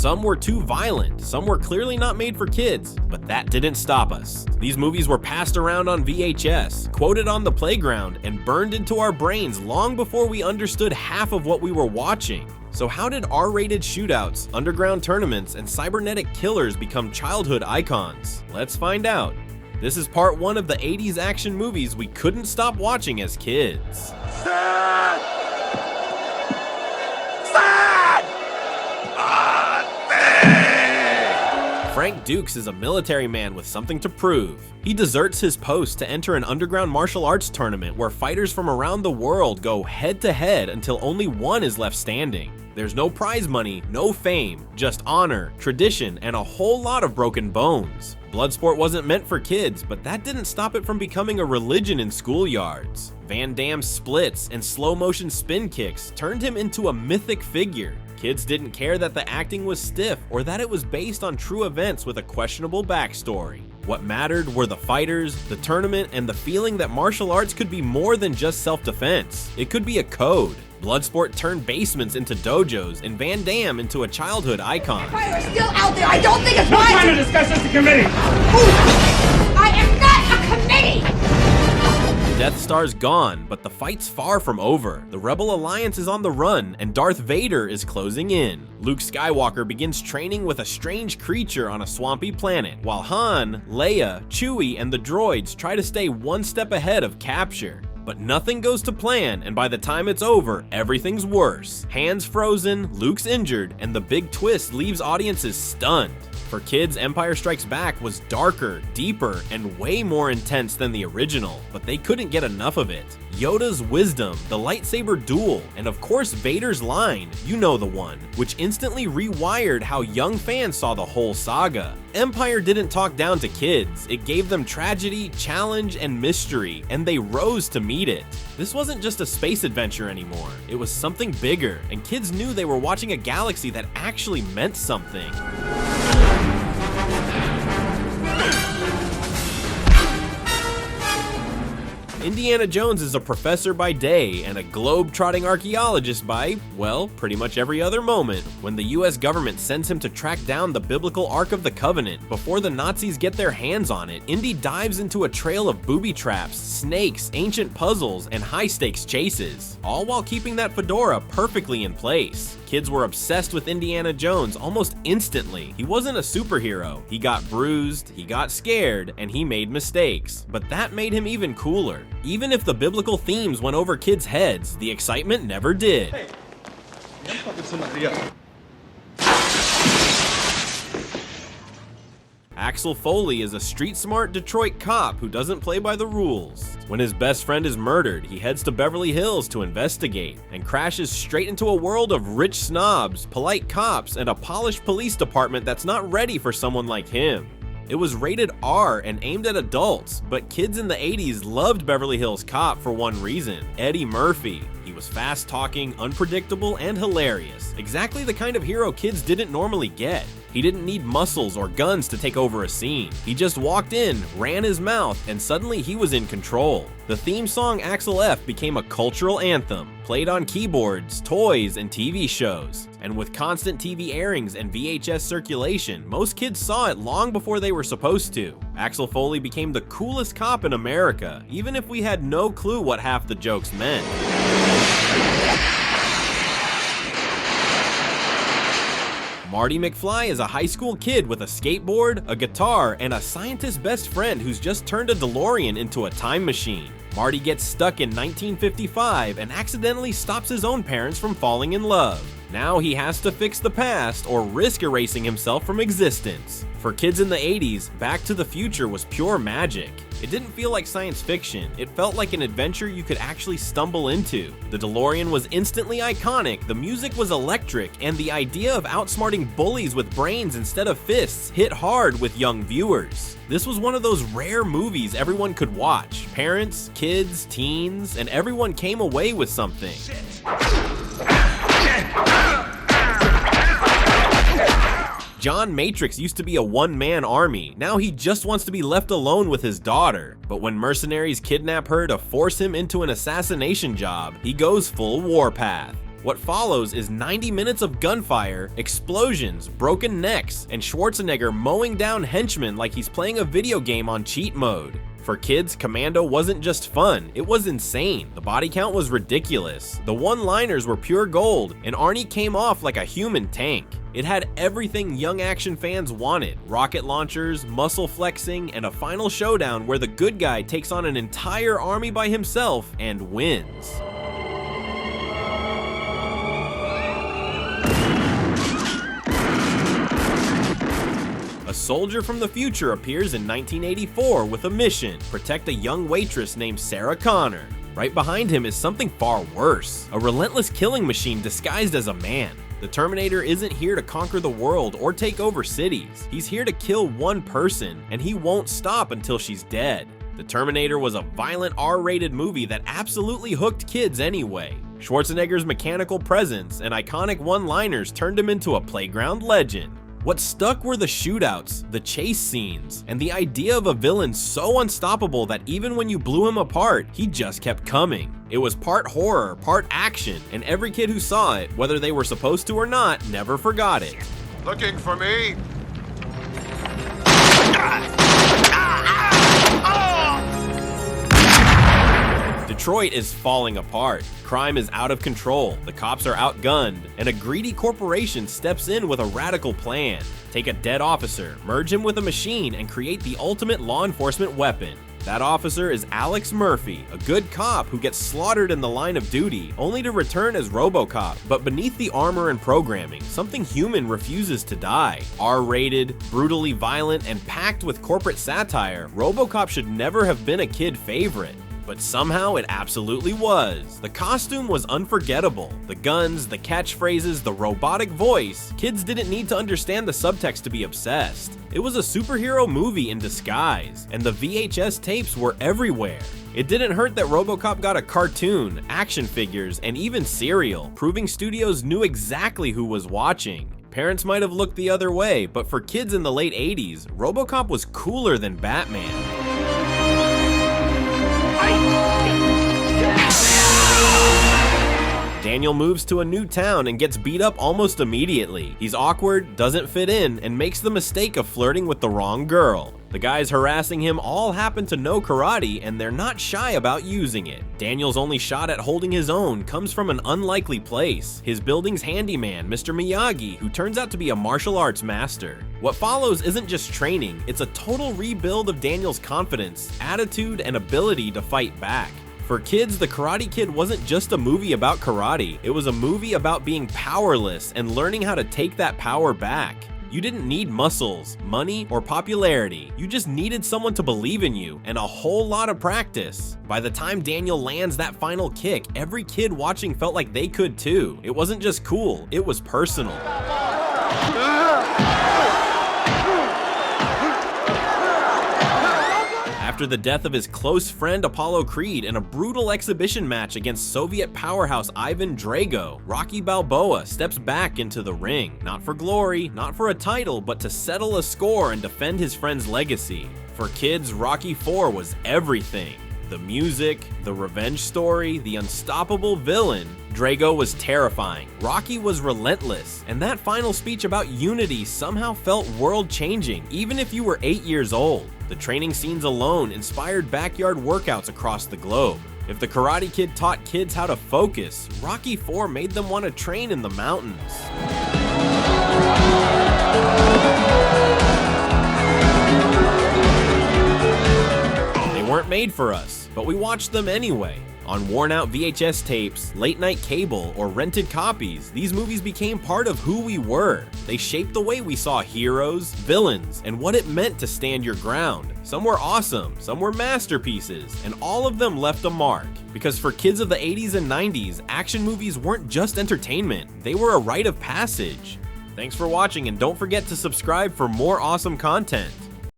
Some were too violent, some were clearly not made for kids, but that didn't stop us. These movies were passed around on VHS, quoted on the playground, and burned into our brains long before we understood half of what we were watching. So how did R-rated shootouts, underground tournaments, and cybernetic killers become childhood icons? Let's find out. This is part 1 of the 80s action movies we couldn't stop watching as kids. Frank Dukes is a military man with something to prove. He deserts his post to enter an underground martial arts tournament where fighters from around the world go head-to-head until only one is left standing. There's no prize money, no fame, just honor, tradition, and a whole lot of broken bones. Bloodsport wasn't meant for kids, but that didn't stop it from becoming a religion in schoolyards. Van Damme's splits and slow-motion spin kicks turned him into a mythic figure. Kids didn't care that the acting was stiff or that it was based on true events with a questionable backstory. What mattered were the fighters, the tournament, and the feeling that martial arts could be more than just self-defense. It could be a code. Bloodsport turned basements into dojos and Van Damme into a childhood icon. Empire is still out there. I don't think it's wise. No time to discuss this in committee. I am not a committee. Death Star's gone, but the fight's far from over. The Rebel Alliance is on the run, and Darth Vader is closing in. Luke Skywalker begins training with a strange creature on a swampy planet, while Han, Leia, Chewie, and the droids try to stay one step ahead of capture. But nothing goes to plan, and by the time it's over, everything's worse. Han's frozen, Luke's injured, and the big twist leaves audiences stunned. For kids, Empire Strikes Back was darker, deeper, and way more intense than the original, but they couldn't get enough of it. Yoda's wisdom, the lightsaber duel, and of course Vader's line, you know the one, which instantly rewired how young fans saw the whole saga. Empire didn't talk down to kids, it gave them tragedy, challenge, and mystery, and they rose to meet it. This wasn't just a space adventure anymore, it was something bigger, and kids knew they were watching a galaxy that actually meant something. Indiana Jones is a professor by day and a globe-trotting archaeologist by, well, pretty much every other moment. When the US government sends him to track down the biblical Ark of the Covenant before the Nazis get their hands on it, Indy dives into a trail of booby traps, snakes, ancient puzzles, and high-stakes chases, all while keeping that fedora perfectly in place. Kids were obsessed with Indiana Jones almost instantly. He wasn't a superhero. He got bruised, he got scared, and he made mistakes. But that made him even cooler. Even if the biblical themes went over kids' heads, the excitement never did. Hey, I'm fucking somebody up. Axel Foley is a street-smart Detroit cop who doesn't play by the rules. When his best friend is murdered, he heads to Beverly Hills to investigate, and crashes straight into a world of rich snobs, polite cops, and a polished police department that's not ready for someone like him. It was rated R and aimed at adults, but kids in the 80s loved Beverly Hills Cop for one reason: Eddie Murphy. He was fast-talking, unpredictable, and hilarious. Exactly the kind of hero kids didn't normally get. He didn't need muscles or guns to take over a scene. He just walked in, ran his mouth, and suddenly he was in control. The theme song Axel F became a cultural anthem, played on keyboards, toys, and TV shows. And with constant TV airings and VHS circulation, most kids saw it long before they were supposed to. Axel Foley became the coolest cop in America, even if we had no clue what half the jokes meant. Marty McFly is a high school kid with a skateboard, a guitar, and a scientist best friend who's just turned a DeLorean into a time machine. Marty gets stuck in 1955 and accidentally stops his own parents from falling in love. Now he has to fix the past or risk erasing himself from existence. For kids in the 80s, Back to the Future was pure magic. It didn't feel like science fiction, it felt like an adventure you could actually stumble into. The DeLorean was instantly iconic, the music was electric, and the idea of outsmarting bullies with brains instead of fists hit hard with young viewers. This was one of those rare movies everyone could watch. Parents, kids, teens, and everyone came away with something. John Matrix used to be a one-man army, now he just wants to be left alone with his daughter. But when mercenaries kidnap her to force him into an assassination job, he goes full warpath. What follows is 90 minutes of gunfire, explosions, broken necks, and Schwarzenegger mowing down henchmen like he's playing a video game on cheat mode. For kids, Commando wasn't just fun, it was insane. The body count was ridiculous, the one-liners were pure gold, and Arnie came off like a human tank. It had everything young action fans wanted: rocket launchers, muscle flexing, and a final showdown where the good guy takes on an entire army by himself and wins. A soldier from the future appears in 1984 with a mission: protect a young waitress named Sarah Connor. Right behind him is something far worse: a relentless killing machine disguised as a man. The Terminator isn't here to conquer the world or take over cities. He's here to kill one person, and he won't stop until she's dead. The Terminator was a violent R-rated movie that absolutely hooked kids anyway. Schwarzenegger's mechanical presence and iconic one-liners turned him into a playground legend. What stuck were the shootouts, the chase scenes, and the idea of a villain so unstoppable that even when you blew him apart, he just kept coming. It was part horror, part action, and every kid who saw it, whether they were supposed to or not, never forgot it. Looking for me? Detroit is falling apart. Crime is out of control, the cops are outgunned, and a greedy corporation steps in with a radical plan. Take a dead officer, merge him with a machine, and create the ultimate law enforcement weapon. That officer is Alex Murphy, a good cop who gets slaughtered in the line of duty, only to return as RoboCop. But beneath the armor and programming, something human refuses to die. R-rated, brutally violent, and packed with corporate satire, RoboCop should never have been a kid favorite. But somehow it absolutely was. The costume was unforgettable. The guns, the catchphrases, the robotic voice. Kids didn't need to understand the subtext to be obsessed. It was a superhero movie in disguise, and the VHS tapes were everywhere. It didn't hurt that RoboCop got a cartoon, action figures, and even cereal, proving studios knew exactly who was watching. Parents might have looked the other way, but for kids in the late 80s, RoboCop was cooler than Batman. Daniel moves to a new town and gets beat up almost immediately. He's awkward, doesn't fit in, and makes the mistake of flirting with the wrong girl. The guys harassing him all happen to know karate, and they're not shy about using it. Daniel's only shot at holding his own comes from an unlikely place: his building's handyman, Mr. Miyagi, who turns out to be a martial arts master. What follows isn't just training, it's a total rebuild of Daniel's confidence, attitude, and ability to fight back. For kids, The Karate Kid wasn't just a movie about karate, it was a movie about being powerless and learning how to take that power back. You didn't need muscles, money, or popularity. You just needed someone to believe in you and a whole lot of practice. By the time Daniel lands that final kick, every kid watching felt like they could too. It wasn't just cool, it was personal. After the death of his close friend Apollo Creed in a brutal exhibition match against Soviet powerhouse Ivan Drago, Rocky Balboa steps back into the ring. Not for glory, not for a title, but to settle a score and defend his friend's legacy. For kids, Rocky IV was everything. The music, the revenge story, the unstoppable villain. Drago was terrifying, Rocky was relentless, and that final speech about unity somehow felt world-changing, even if you were 8 years old. The training scenes alone inspired backyard workouts across the globe. If The Karate Kid taught kids how to focus, Rocky IV made them want to train in the mountains. They weren't made for us, but we watched them anyway. On worn-out VHS tapes, late-night cable, or rented copies, these movies became part of who we were. They shaped the way we saw heroes, villains, and what it meant to stand your ground. Some were awesome, some were masterpieces, and all of them left a mark. Because for kids of the 80s and 90s, action movies weren't just entertainment, they were a rite of passage. Thanks for watching, and don't forget to subscribe for more awesome content.